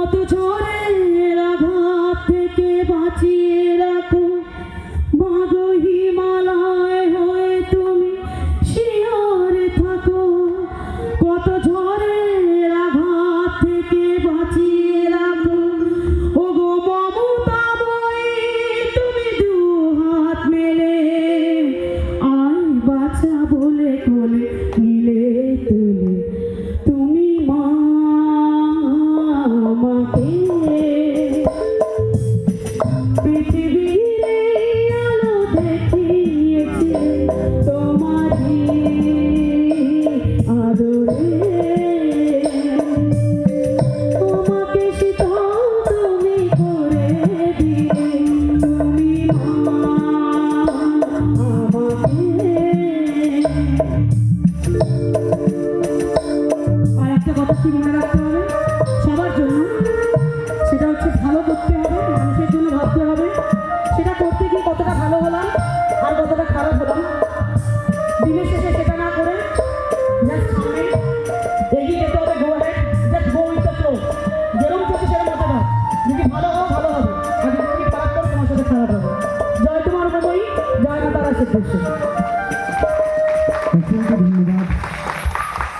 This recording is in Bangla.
কত ঝড়ের আঘাত থেকে বাঁচিয়ে রাখো মাগো হিমালয় হয়ে তুমি শিয়রে থাকো। কত ঝড়ের আঘাত থেকে বাঁচিয়ে রাখো ওগো মমতাময়ী তুমি দু হাত মেলে আয় বাছা বলে কোলে নিলে তুলে তুমি মা আমাকে পৃথিবীর আলো দেখিয়েছে তোমারই আদরে তোমাকে শীতল তুমি করে দিলে তুমি মা আমাকে। আর একটা কথা কি মনে রাখতে হবে সবার জন্য, সেটা হচ্ছে ভালো করতে হবে, মানুষের জন্য ভাবতে হবে। সেটা করতে গিয়ে কতটা ভালো হলাম আর কতটা খারাপ হলাম দিনের শেষে সেটা না করে জাস্ট সামনে এগিয়ে যেতে হবে। Go head, just go with the flow. যেরকম চলছে সেরকম হতে পারে। যদি ভালো হও ভালো হবে, আর যদি তুমি খারাপ করো তোমার সাথে খারাপ হবে। জয় তোমার প্রভুই, জয় মাতা রানী।